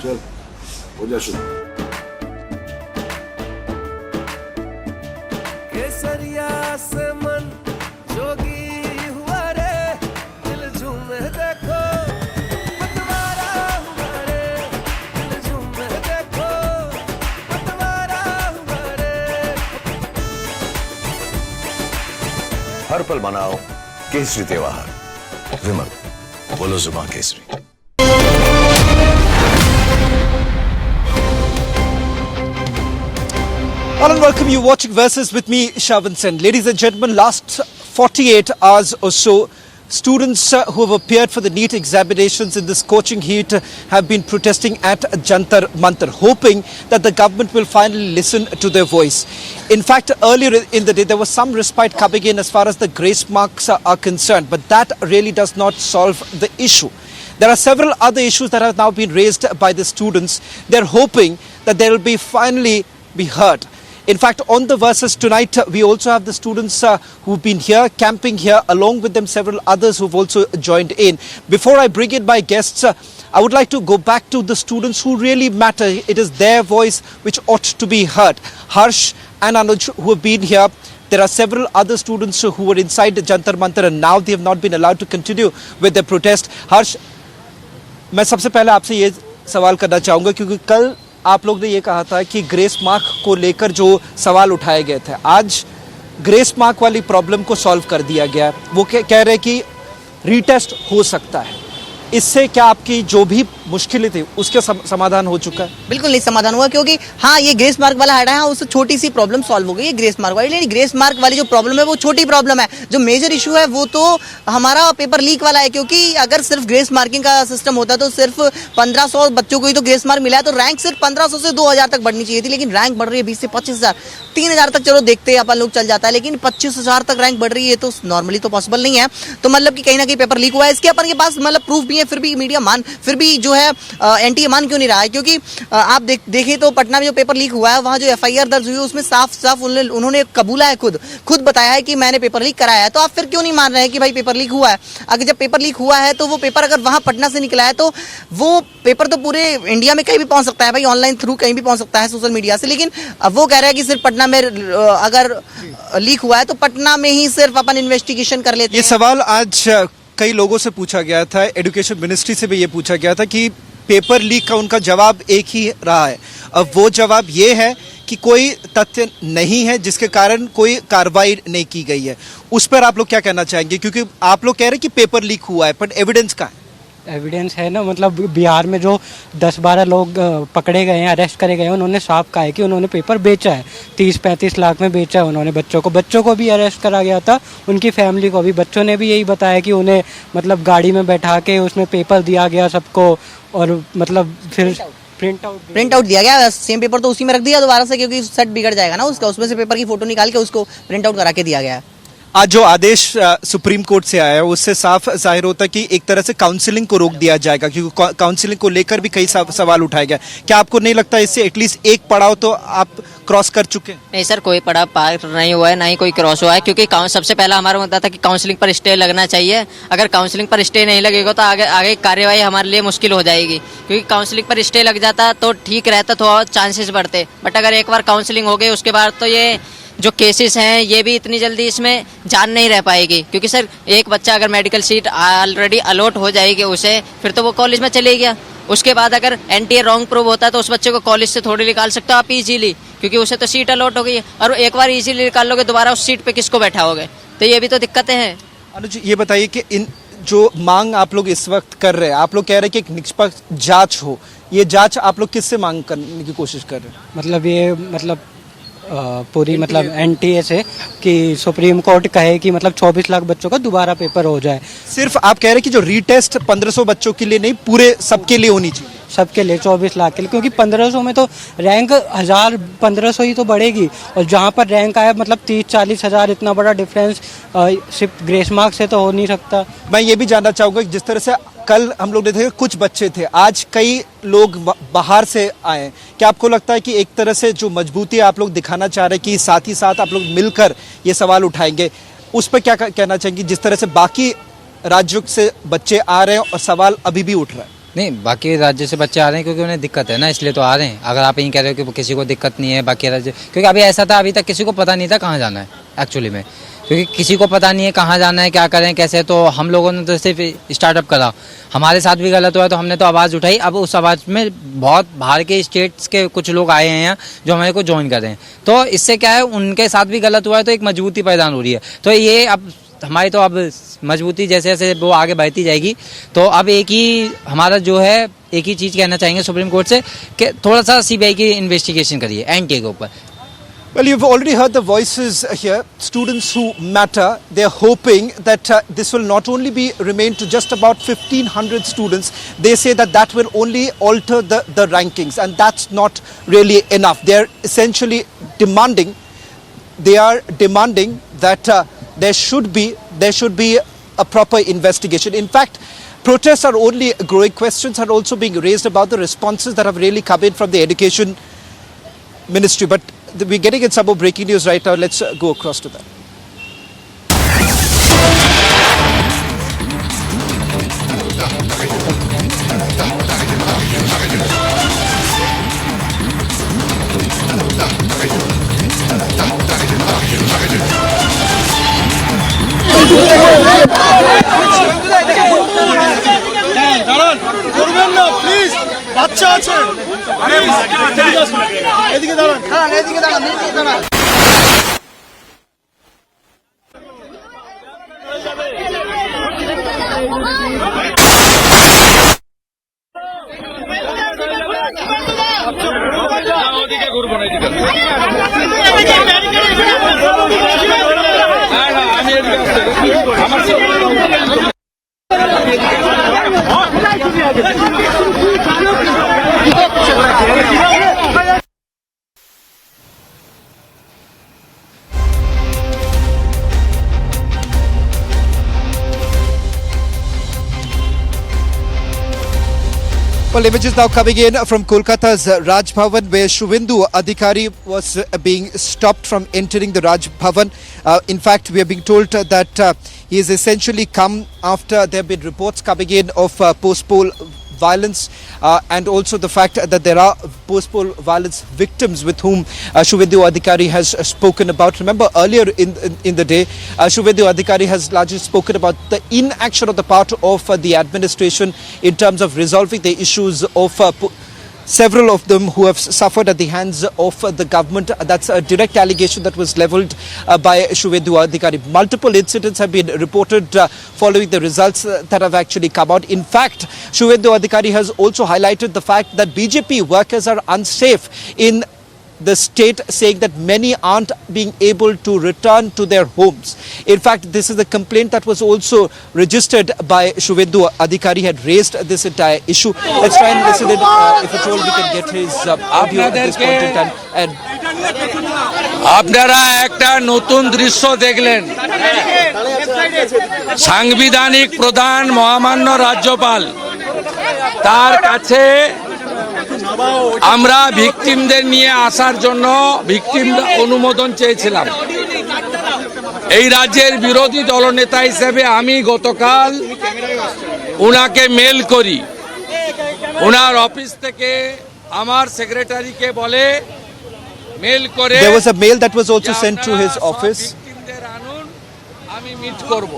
चल हो जा शुरू। केसरिया से मन जोगी हुआ रे, दिल झूमे देखो पतवारा हुआ रे, दिल झूमे देखो पतवारा हुआ रे। हर पल मनाओ केसरी त्योहार। विमल बोलो जुबान Kesari. Hello and welcome. You watching Versus with me, Shavan Sen. Ladies and gentlemen, last 48 hours or so, students who have appeared for the NEET examinations in this scorching heat have been protesting at Jantar Mantar, hoping that the government will finally listen to their voice. In fact, earlier in the day, there was some respite coming in as far as the grace marks are concerned, but that really does not solve the issue. There are several other issues that have now been raised by the students. They're hoping that they will be finally be heard. In fact, on the Versus tonight, we also have the students who've been here, camping here, along with them several others who've also joined in. Before I bring in my guests, I would like to go back to the students who really matter. It is their voice which ought to be heard. Harsh and Anuj, who have been here. There are several other students who were inside Jantar Mantar and now they have not been allowed to continue with their protest. Harsh, मैं सबसे पहले आपसे ये सवाल करना चाहूँगा क्योंकि कल आप लोग ने ये कहा था कि ग्रेस मार्क को लेकर जो सवाल उठाए गए थे, आज ग्रेस मार्क वाली प्रॉब्लम को सॉल्व कर दिया गया। वो कह रहे कि रीटेस्ट हो सकता है। इससे क्या आपकी जो भी मुश्किलें थी उसके समाधान हो चुका है? बिल्कुल नहीं समाधान हुआ, क्योंकि हाँ ये ग्रेस मार्क वाला हटा है, उससे छोटी सी प्रॉब्लम सॉल्व हो गई है ग्रेस मार्क वाली। लेकिन ग्रेस मार्क वाली जो प्रॉब्लम है वो छोटी प्रॉब्लम है। जो मेजर इशू है वो तो हमारा पेपर लीक वाला है, क्योंकि अगर सिर्फ ग्रेस मार्किंग का सिस्टम होता तो सिर्फ 1500 बच्चों को ही तो ग्रेस मार्क मिला है, तो रैंक सिर्फ 1500 से 2000 तक बढ़नी चाहिए थी। लेकिन रैंक बढ़ रही है 20 से 25,000, 3000 तक चलो देखते हैं अपन लोग चल जाता है, लेकिन 25,000 तक रैंक बढ़ रही है तो नॉर्मली तो पॉसिबल नहीं है। तो मतलब कि कहीं ना कहीं पेपर लीक हुआ है। इसके अपन के पास मतलब प्रूफ भी है, फिर भी मीडिया फिर भी जो है एनटीए मान क्यों नहीं रहा है? क्योंकि आप देखें तो पटना में जो पेपर लीक हुआ है वहां जो एफआईआर दर्ज हुई है उसमें साफ साफ उन्होंने कबूला है, खुद बताया है कि मैंने पेपर लीक कराया है। तो आप फिर क्यों नहीं मान रहे हैं कि भाई पेपर लीक हुआ है? अगर जब पेपर लीक हुआ है तो वो पेपर अगर वहां पटना से निकला है तो वो पेपर तो पूरे इंडिया में कहीं भी पहुंच सकता है भाई, ऑनलाइन थ्रू कहीं भी पहुंच सकता है सोशल मीडिया से। लेकिन वो कह रहा है कि सिर्फ पटना में अगर लीक हुआ है तो पटना में ही सिर्फ अपन इन्वेस्टिगेशन कर लेते हैं। ये सवाल आज कई लोगों से पूछा गया था, एजुकेशन मिनिस्ट्री से भी ये पूछा गया था कि पेपर लीक का उनका जवाब एक ही रहा है। अब वो जवाब ये है कि कोई तथ्य नहीं है जिसके कारण कोई कार्रवाई नहीं की गई है। उस पर आप लोग क्या कहना चाहेंगे? क्योंकि आप लोग कह रहे हैं कि पेपर लीक हुआ है, पर एविडेंस कहाँ है? एविडेंस है ना, मतलब बिहार में जो 10-12 लोग पकड़े गए हैं, अरेस्ट करे गए हैं, उन्होंने साफ कहा है कि उन्होंने पेपर बेचा है, 30-35 लाख में बेचा है उन्होंने। बच्चों को भी अरेस्ट करा गया था, उनकी फैमिली को भी। बच्चों ने भी यही बताया कि उन्हें मतलब गाड़ी में बैठा के उसमें पेपर दिया गया सबको, और मतलब फिर प्रिंट आउट दिया गया। सेम पेपर तो उसी में रख दिया दोबारा से, क्योंकि सेट बिगड़ जाएगा ना उसका, उसमें से पेपर की फोटो निकाल के उसको प्रिंट आउट करा के दिया गया। आज जो आदेश सुप्रीम कोर्ट से आया है उससे साफ जाहिर होता है कि एक तरह से काउंसलिंग को रोक दिया जाएगा, क्योंकि काउंसलिंग को लेकर भी कई सवाल उठाए गए। क्या आपको नहीं लगता इससे एटलीस्ट एक पड़ाव तो आप क्रॉस कर चुके हैं? नहीं सर, कोई पड़ाव पार नहीं हुआ है, ना ही कोई क्रॉस हुआ है, क्योंकि सबसे पहला हमारा मुद्दा था कि काउंसलिंग पर स्टे लगना चाहिए। अगर काउंसलिंग पर स्टे नहीं लगेगा तो आगे कार्यवाही हमारे लिए मुश्किल हो जाएगी, क्योंकि काउंसलिंग पर स्टे लग जाता तो ठीक रहता, तो और चांसेस बढ़ते। बट अगर एक बार काउंसलिंग हो गई उसके बाद तो ये जो केसेस हैं ये भी इतनी जल्दी इसमें जान नहीं रह पाएगी, क्योंकि सर एक बच्चा अगर मेडिकल सीट ऑलरेडी अलॉट हो जाएगी उसे, फिर तो वो कॉलेज में चले गया। उसके बाद अगर एनटीए रॉन्ग प्रूव होता है तो उस बच्चे को कॉलेज से थोड़ी निकाल सकते हो आप इजीली, क्योंकि उसे तो सीट अलॉट हो गई है। और एक बार इजीली निकाल लोगे, दोबारा उस सीट पे किसको बैठाओगे? तो ये भी तो दिक्कतें हैं। अनुज, ये बताइए कि इन जो मांग आप लोग इस वक्त कर रहे हैं, आप लोग कह रहे हैं कि एक निष्पक्ष जांच हो, ये जांच आप लोग किससे मांग करने की कोशिश कर रहे हैं? मतलब ये मतलब पूरी मतलब एनटीए से कि सुप्रीम कोर्ट कहे कि मतलब 24 लाख बच्चों का दोबारा पेपर हो जाए। सिर्फ आप कह रहे हैं कि जो रीटेस्ट 1500 बच्चों के लिए नहीं, पूरे सबके लिए होनी चाहिए? सबके लिए 24 लाख के लिए, क्योंकि 1500 में तो रैंक 1000-1500 ही तो बढ़ेगी, और जहाँ पर रैंक आया मतलब 30-40 हज़ार, इतना बड़ा डिफरेंस सिर्फ ग्रेस मार्क से तो हो नहीं सकता। मैं ये भी जानना चाहूँगा कि जिस तरह से कल हम लोग देखे कुछ बच्चे थे, आज कई लोग बाहर से आए, क्या आपको लगता है कि एक तरह से जो मजबूती आप लोग दिखाना चाह रहे हैं कि साथ ही साथ आप लोग मिलकर ये सवाल उठाएंगे, उस पर क्या कहना चाहेंगे? जिस तरह से बाकी राज्यों से बच्चे आ रहे हैं और सवाल अभी भी उठ रहा है। नहीं, बाकी राज्य से बच्चे आ रहे हैं क्योंकि उन्हें दिक्कत है ना, इसलिए तो आ रहे हैं। अगर आप यहीं कह रहे हो कि किसी को दिक्कत नहीं है बाकी राज्य, क्योंकि अभी ऐसा था, अभी तक किसी को पता नहीं था कहाँ जाना है एक्चुअली में, क्योंकि किसी को पता नहीं है कहाँ जाना है, क्या करें कैसे। तो हम लोगों ने तो सिर्फ स्टार्टअप करा, हमारे साथ भी गलत हुआ तो हमने तो आवाज़ उठाई। अब उस आवाज़ में बहुत बाहर के स्टेट्स के कुछ लोग आए हैं यहाँ जो हमारे को ज्वाइन कर रहे हैं, तो इससे क्या है, उनके साथ भी गलत हुआ है तो एक मजबूती पैदा हो रही है। तो ये अब हमारी तो अब मजबूती जैसे जैसे वो आगे बढ़ती जाएगी, तो अब एक ही हमारा जो है, एक ही चीज़ कहना चाहेंगे सुप्रीम कोर्ट से कि थोड़ा सा सीबीआई की इन्वेस्टिगेशन करिए एनटीए के ऊपर। Well, you've already heard the voices here. Students who matter, they're hoping that this will not only be remain to just about 1,500 students. They say that that will only alter the rankings, and that's not really enough. They're essentially demanding, that there should be a proper investigation. In fact, protests are only growing. Questions are also being raised about the responses that have really come in from the education ministry. But we're getting in some more breaking news right now. Let's go across to that. করবেন না please, বাচ্চা আছে, এদিকে দাঁড়ান, এদিকে দাঁড়ান। Well, images now coming in from Kolkata's Raj Bhavan, where Shubhendu Adhikari was being stopped from entering the Raj Bhavan. In fact, we are being told that he has essentially come after there have been reports coming in of post-poll violence and also the fact that there are post-poll violence victims with whom Shubhendu Adhikari has spoken about. Remember, earlier in the day, Shubhendu Adhikari has largely spoken about the inaction on the part of the administration in terms of resolving the issues of several of them who have suffered at the hands of the government. That's a direct allegation that was levelled by Shubhendu Adhikari. Multiple incidents have been reported following the results that have actually come out. In fact, Shubhendu Adhikari has also highlighted the fact that BJP workers are unsafe in the state, saying that many aren't being able to return to their homes. In fact, this is the complaint that was also registered by Shubhendu Adhikari, had raised this entire issue. Let's try and listen in, if at all we can get his audio at this point in time. And আপনারা একটা নতুন দৃশ্য দেখলেন, সাংবিধানিক প্রধান মহামান্য রাজ্যপাল তার কাছে আমরা ভিকটিমদের নিয়ে আসার জন্য ভিকটিম অনুমোদন চেয়েছিলাম। এই রাজ্যের বিরোধী দলনেতা হিসেবে আমি গতকাল উনাকে মেল করি, উনার অফিস থেকে আমার সেক্রেটারিকে বলে মেল করে there was a mail that was also sent to his office. ভিকটিমদের আনুন, আমি মিট করব।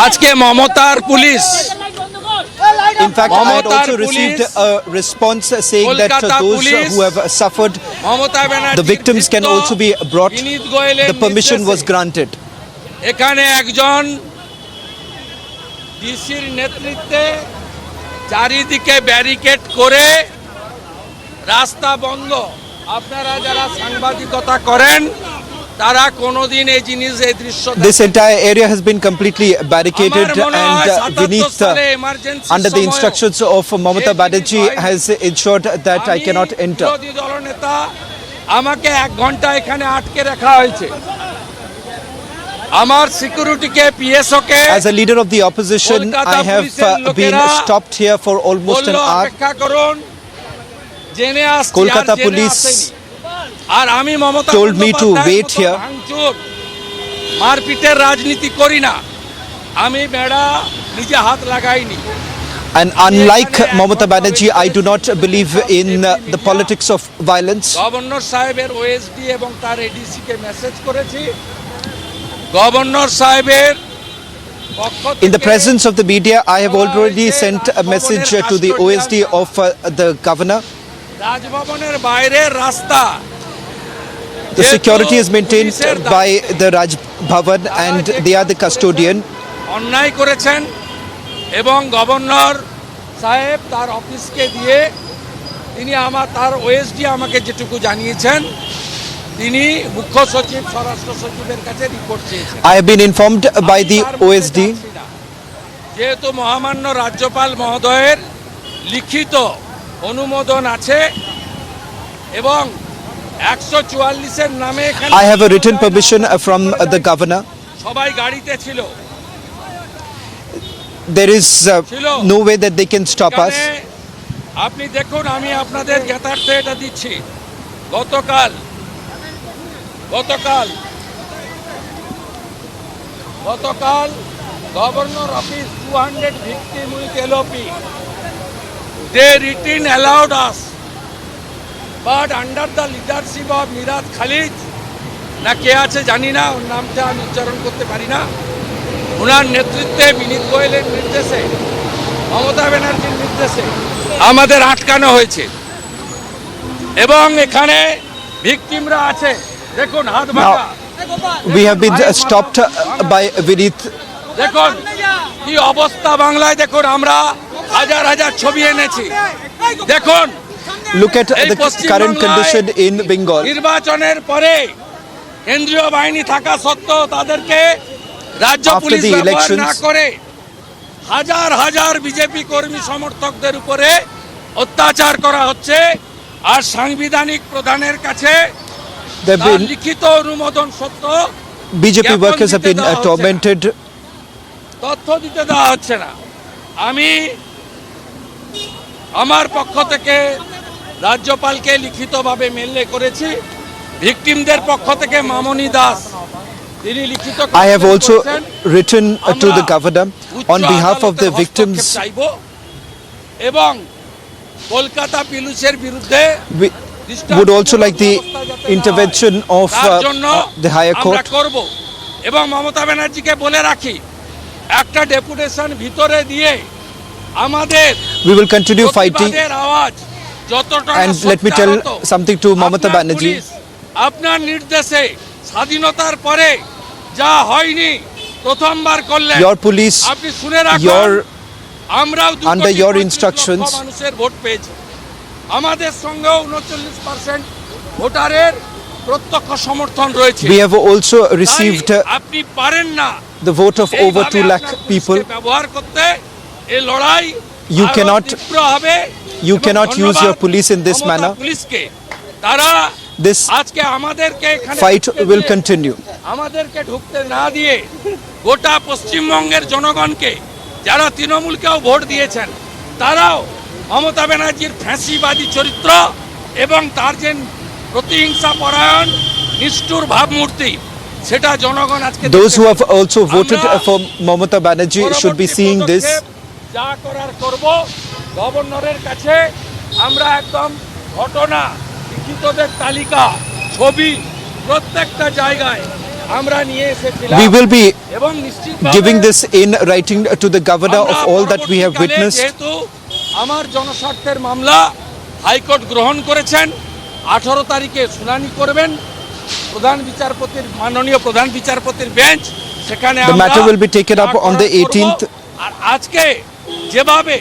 আজকে মমতার police, In fact, I had also received a response saying that those who have suffered, the victims can also be brought. The permission was granted. এখানে একজন ডিসির নেতৃত্বে চারিদিকে ব্যারিকেড করে রাস্তা বন্ধ। আপনারা যারা সাংবাদিকতা করেন তারা কোনোদিন এই জিনিস, এই দৃশ্য, This entire area has been completely barricaded, and Vineet, under the instructions of Mamata Banerjee, has ensured that I cannot enter. বিরোধী দলনেতা আমাকে 1 ঘন্টা এখানে আটকে রাখা হয়েছে। আমার সিকিউরিটিকে, পিএসওকে, As a leader of the opposition, I have been stopped here for almost an hour. অপেক্ষা করুন, জেনে আসছি, Kolkata police আর আমি Mamata told me to wait here. ভাঙচুর মারপিটের রাজনীতি করি না, আমি বেড়া নিজে হাত লাগাইনি। And unlike Mamata Banerjee, I do not believe in the politics of violence. Governor সাহেবের ওএসডি এবং তার এডিসি কে মেসেজ করেছি গভর্নর সাহেবের পক্ষ থেকে In the presence of the media, I have already sent a message to the OSD of the governor. রাজভবনের বাইরের রাস্তা The security is maintained by the Raj Bhavan and they are the custodian. অন্যায় করেছেন এবং governor সাহেব তার অফিসকে দিয়ে তিনি তার ওএসডি আমাকে যেটুকু জানিয়েছেন তিনি মুখ্য সচিব স্বরাষ্ট্র সচিবের কাছে রিপোর্ট চেয়েছেন I have been informed by the তার মধ্যে OSD. যাচ্ছি না। যেহেতু মহামান্য রাজ্যপাল মহোদয়ের লিখিত অনুমোদন আছে এবং 144 নামে এখানে I have a written permission from the governor. সবাই গাড়িতে ছিল There is no way that they can stop us. এখানে আপনি দেখুন আমি আপনাদের জ্ঞাতার্থে এটা দিচ্ছি গতকাল governor office 200 victim with LOP. They written allowed us, but under the leadership of Mirad Khalid না কে আছে জানি না ওর নামটা আমি উচ্চারণ করতে পারি না ওনার নেতৃত্বে বিনীত গোয়েলের নির্দেশে মমতা ব্যানার্জির নির্দেশে আমাদের আটকানো হয়েছে এবং এখানে ভিকটিমরা আছে দেখুন হাত ভাঙা We have been stopped by Vinit. দেখুন কি অবস্থা বাংলায় দেখুন আমরা হাজার হাজার ছবি এনেছি দেখুন Look at the current condition in Bengal. নির্বাচনের পরে কেন্দ্রীয় বাহিনী থাকা সত্ত্বেও তাদেরকে রাজ্য After পুলিশ the ব্যবহার elections, না করে হাজার হাজার বিজেপি কর্মী সমর্থকদের উপরে অত্যাচার করা হচ্ছে আর সাংবিধানিক প্রধানের কাছে There have তার been লিখিত অনুমোদন সত্ত্বেও BJP workers have been tormented. তথ্য দিতে দেওয়া হচ্ছে না আমি আমার পক্ষ থেকে রাজ্যপালকে লিখিতভাবে মেলে করেছি ভিকটিমদের পক্ষ থেকে মামনি দাস তিনি লিখিত I have also written to the governor on behalf of the victims. চাইবো এবং কলকাতা পুলিশের বিরুদ্ধে We would also like the intervention of তার জন্য the higher আমরা court. করব এবং মমতা ব্যানার্জিকে বলে রাখি একটা ডেপুটেশন ভিতরে দিয়ে আমাদের We will continue fighting. প্রতিবাদের আওয়াজ যতটা And let me tell something to Mamata Banerjee. আপনার নির্দেশে স্বাধীনতার পরে যা হয়নি প্রথমবার করলেন Your police, আপনি শুনে রাখুন your- আমরাও under your instructions, মানুষের ভোট পেয়েছি আমাদের সঙ্গেও 39% ভোটারের প্রত্যক্ষ সমর্থন রয়েছে we have also received তাই আপনি পারেন না the vote of over 2 lakh people. ব্যবহার করতে এই লড়াই You আরো cannot- তীব্র হবে you এবং cannot use your ধন্যবাদ police in this Mamata manner. পুলিশকে তারা This আজকে আমাদেরকে এখানে fight ঢুকতে will দিয়ে- continue. আমাদেরকে ঢুকতে না দিয়ে গোটা পশ্চিমবঙ্গের জনগণকে যারা তৃণমূলকেও ভোট দিয়েছেন তারাও মমতা ব্যানার্জির ফ্যাসিবাদী চরিত্র এবং তার যে প্রতিহিংসা পরায়ণ নিষ্ঠুর ভাবমূর্তি সেটা জনগণ আজকে Those who দেখতে have also voted আমরা for Mamata Banerjee should be পরবর্তী seeing this. পদক্ষেপ যা করার করব গভর্নরের কাছে আমরা একদম ঘটনা লিখিতদের তালিকা ছবি প্রত্যেকটা জায়গায় আমরা নিয়ে এসেছিলাম We will be এবং নিশ্চিতভাবে giving this in writing to the governor of all that we have পরবর্তীকালে witnessed. যেহেতু আমার জনস্বার্থের মামলা হাইকোর্ট গ্রহণ করেছেন 18 তারিখে শুনানি করবেন মাননীয় প্রধান বিচারপতির বেঞ্চ সেখানে The আমরা matter will be taken up on the যা করার করব। 18th. আর আজকে যেভাবে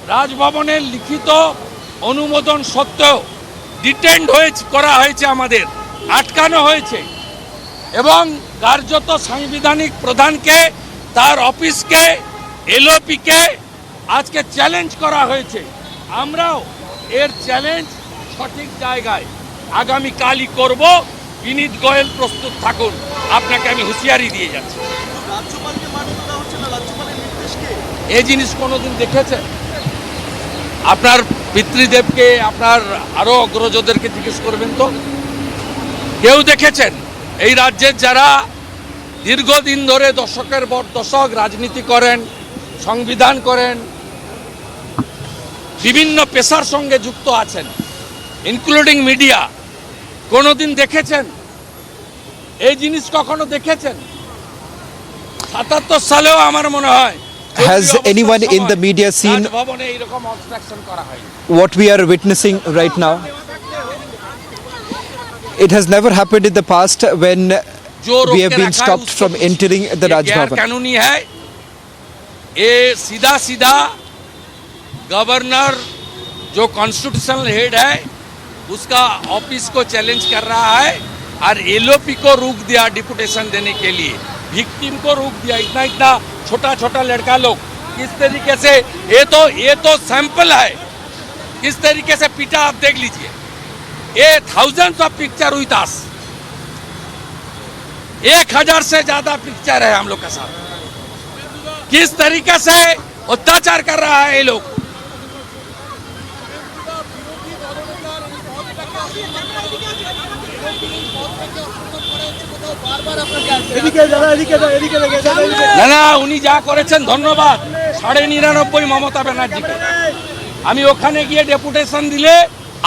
রাজভবনের লিখিত অনুমোদন সত্ত্বেও ডিটেন্ড করা হয়েছে আমাদের আটকানো হয়েছে এবং কার্যত সাংবিধানিক প্রধানকে তার অফিসকে এলওপিকে আজকে চ্যালেঞ্জ করা হয়েছে আমরাও এর চ্যালেঞ্জ সঠিক জায়গায় আগামীকালই করব বিনীত গোয়েল প্রস্তুত থাকুন আপনাকে আমি হুঁশিয়ারি দিয়ে যাচ্ছি এই জিনিস কোনোদিন দেখেছেন আপনার পিতৃদেবকে আপনার আরো অগ্রজদেরকে জিজ্ঞেস করবেন তো কেউ দেখেছেন এই রাজ্যের যারা দীর্ঘদিন ধরে দশকের পর দশক রাজনীতি করেন সংবিধান করেন বিভিন্ন পেশার সঙ্গে যুক্ত আছেন, ইনক্লুডিং মিডিয়া, কোনোদিন দেখেছেন এই জিনিস? কখনো দেখেছেন? 77 সালেও আমার মনে হয় Has anyone in the media seen ভবনে এইরকম অবস্ট্রাকশন করা হয়? what we are witnessing right now? It has never happened in the past when जो we have रोक के been रखा है stopped उसको from पूछिए। entering the ये Raj गैर Bhavan. कानूनी है। ये सीधा सीधा गवर्नर जो कॉन्स्टिट्यूशनल हेड है उसका ऑफिस को चैलेंज कर रहा है और एलओपी को रोक दिया डिपुटेशन देने के लिए, विक्टिम को रोक दिया। इतना इतना छोटा छोटा लड़का लोग किस तरीके से, ये तो सैंपल है, किस तरीके से पीटा आप देख लीजिए। ये थाउजेंड्स ऑफ पिक्चर हुई तास, 1000 से ज्यादा पिक्चर है हम लोग के साथ। किस तरीके से अत्याचार कर रहा है ये लोग। এদিকে দাদা, এদিকে দাদা, এদিকে দাদা, এদিকে। না না, উনি যা করেছেন ধন্যবাদ 99.5 মমতা ব্যানার্জিকে। আমি ওখানে গিয়ে ডেপুটেশন দিলে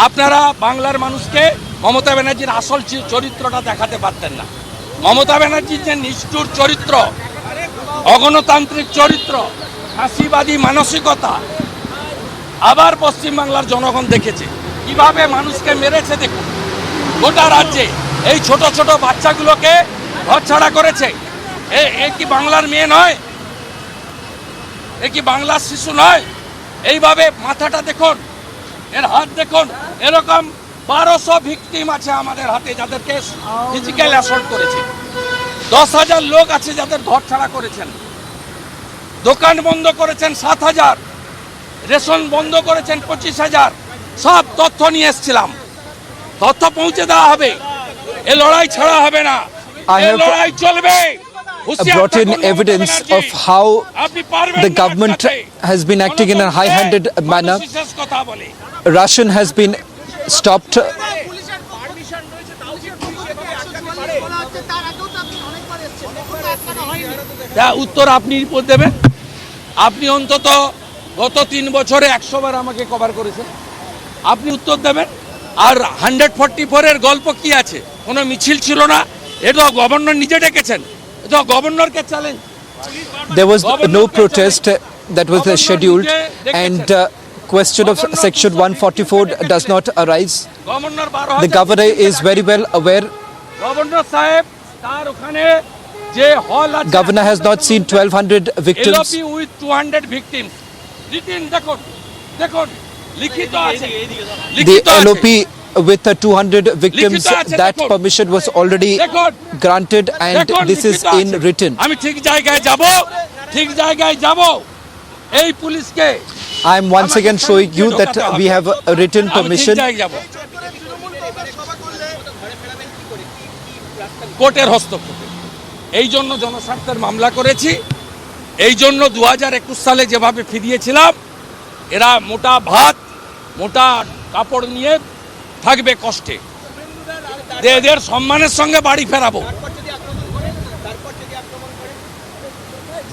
আপনারা বাংলার মানুষকে মমতা ব্যানার্জির আসল চরিত্রটা দেখাতে পারতেন না। মমতা ব্যানার্জির যে নিষ্ঠুর চরিত্র, অগণতান্ত্রিক চরিত্র, ফাঁসিবাদী মানসিকতা আবার পশ্চিমবাংলার জনগণ দেখেছে। কিভাবে মানুষকে মেরেছে দেখুন গোটা রাজ্যে। এই ছোট ছোট বাচ্চাগুলোকে ঘর ছাড়া করেছে। এ কি বাংলার মেয়ে নয়? এ কি বাংলার শিশু নয়? এইভাবে মাথাটা দেখুন, এর হাত দেখুন। এরকম 1200 ভিকটিম আছে আমাদের হাতে যাদেরকে ফিজিক্যাল অ্যাসল্ট করেছে। 10,000 লোক আছে যাদের ঘর ছাড়া করেছেন, দোকান বন্ধ করেছেন 7,000, রেশন বন্ধ করেছেন 25,000। সব তথ্য নিয়ে এসেছিলাম, তথ্য পৌঁছে দেওয়া হবে। এ লড়াই ছাড়া হবে না, I এ have লড়াই চলবে। brought in evidence of how the government has been acting in a high-handed manner. Ration has been stopped. উত্তর আপনি রিপোর্ট দেবেন। আপনি অন্তত গত 3 বছরে 100 বার আমাকে কভার করেছেন, আপনি উত্তর দেবেন। আর 144 এর গল্প কি আছে? কোনো মিছিল ছিল না, এটা গভর্নর নিজে ডেকেছেন, এটা গভর্নরকে challenge. There was no protest that was scheduled, and question of section 144 does not arise. Governor The governor is very well aware. Governor সাহেব তার ওখানে যে হল আছে, Governor has not seen 1200 victims. LOP with 200 victims written দেখুন, দেখুন লিখিত আছে, The লিখিত আছে। LOP with 200 victims, that permission was already granted, and দেখুন, this is লিখিত in আছে। written. আমি ঠিক জায়গায় যাব, ঠিক জায়গায় যাব। এই পুলিশকে I am once again showing you that we have a written আমি ঠিক permission. জায়গায় যাব। কোর্টের হস্তক্ষেপে এই জন্য জনস্বার্থের মামলা করেছি। এই জন্য 2021 সালে যেভাবে ফিরিয়েছিলাম, এরা মোটা ভাত মোটা কাপড় নিয়ে থাকবে কষ্টে, এদের সম্মানের সঙ্গে বাড়ি ফেরাবো।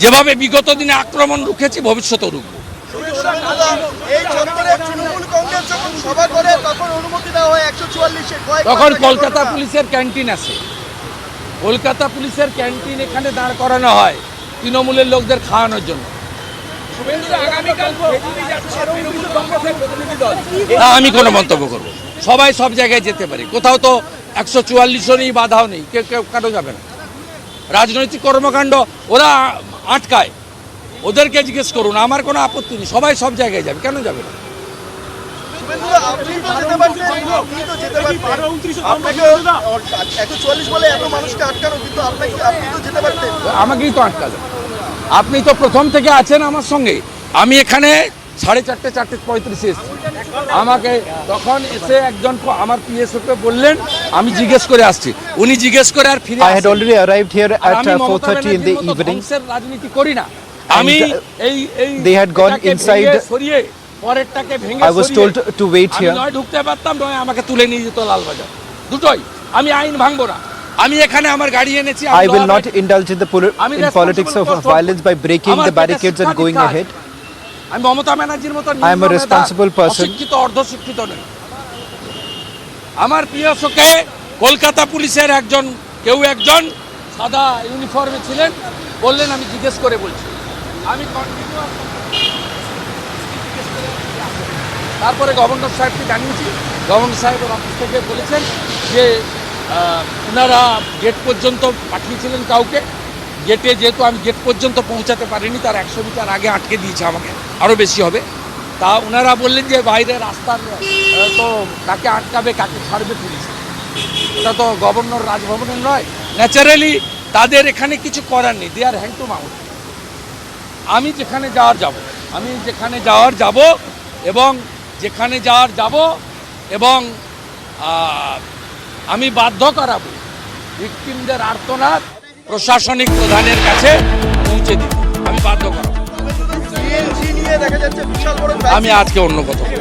যেভাবে বিগত দিনে আক্রমণ রুখেছি, ভবিষ্যতেও রুখবো। এই চত্বরে তৃণমূল কংগ্রেস যখন সভা করে তখন অনুমতি দেওয়া হয় 144 তখন কলকাতা পুলিশের ক্যান্টিন আছে, কলকাতা পুলিশের ক্যান্টিন এখানে দাঁড় করানো হয় তৃণমূলের লোকদের খাওয়ানোর জন্য। আমি কোনো মন্তব্য করবো? সবাই সব জায়গায় যেতে পারে, কোথাও তো 144ও নেই, বাধাও নেই, কেউ কেউ কাটো যাবে না। রাজনৈতিক কর্মকাণ্ড ওরা আটকায়, ওদেরকে জিজ্ঞেস করুন, আমার কোনো আপত্তি নেই, সবাই সব জায়গায় যাবে, কেন যাবে না? আপনি তো যেতে পারতেন, আপনি তো যেতে পারতেন, আপনাকে 144 বলে এত মানুষকে আটকানো, কিন্তু আপনি তো যেতে পারতেন। আমাকেই তো আটকালো। আপনি তো প্রথম থেকে আছেন আমার সঙ্গে। আমি এখানে 4:30 4:35 এসেছি। আমাকে তখন এসে একজন আমার পিএসওকে বললেন, আমি জিজ্ঞেস করে আসছি। উনি জিজ্ঞেস করে আর ফিরে I had already arrived here at 4:30 in the evening. রাজনীতি করি না আমি। এই they had gone এটাকে inside. ভেঙে সরিয়ে পরেরটাকে ভেঙে I was সরিয়ে told to wait আমি here. নয় ঢুকতে পারতাম, নয় আমাকে তুলে নিয়ে যেত লালবাজার, দুটোই। আমি আইন ভাঙবো না। আমি এখানে আমার গাড়ি এনেছি। I will not indulge in the politics of violence by breaking the barricades and going ahead. আমি মমতা ব্যানার্জির মতো I am a responsible person. অশিক্ষিত অর্ধশিক্ষিত নই। আমার প্রিয় সখে কলকাতা পুলিশের কেউ একজন সাদা ইউনিফর্মে ছিলেন, বললেন আমি জিজ্ঞেস করে বলছি। আমি তারপরে গভর্নর সাহেবকে জানিয়েছি, গভর্নর সাহেবের অফিস থেকে বলেছেন যে ওনারা গেট পর্যন্ত পাঠিয়েছিলেন কাউকে, গেটে যেহেতু আমি গেট পর্যন্ত পৌঁছাতে পারিনি, তার 100 মিটার আগে আটকে দিয়েছে আমাকে, আরও বেশি হবে। তা ওনারা বললেন যে বাইরে রাস্তার তো কাকে আটকাবে কাকে ছাড়বে পুলিশ, এটা তো গভর্নর রাজভবনের নয়। ন্যাচারালি তাদের এখানে কিছু করার নেই, দে আর হ্যান্ড টু মাউথ। আমি যেখানে যাওয়ার যাব এবং আমি বাধ্য করাবো ভিকটিমদের আর্তনাদ প্রশাসনিক প্রধানের কাছে পৌঁছে দিতে, আমি বাধ্য করাবো। সিএনজি নিয়ে দেখা যাচ্ছে বিশাল বড় আমি আজকে অন্য কথা বলবো।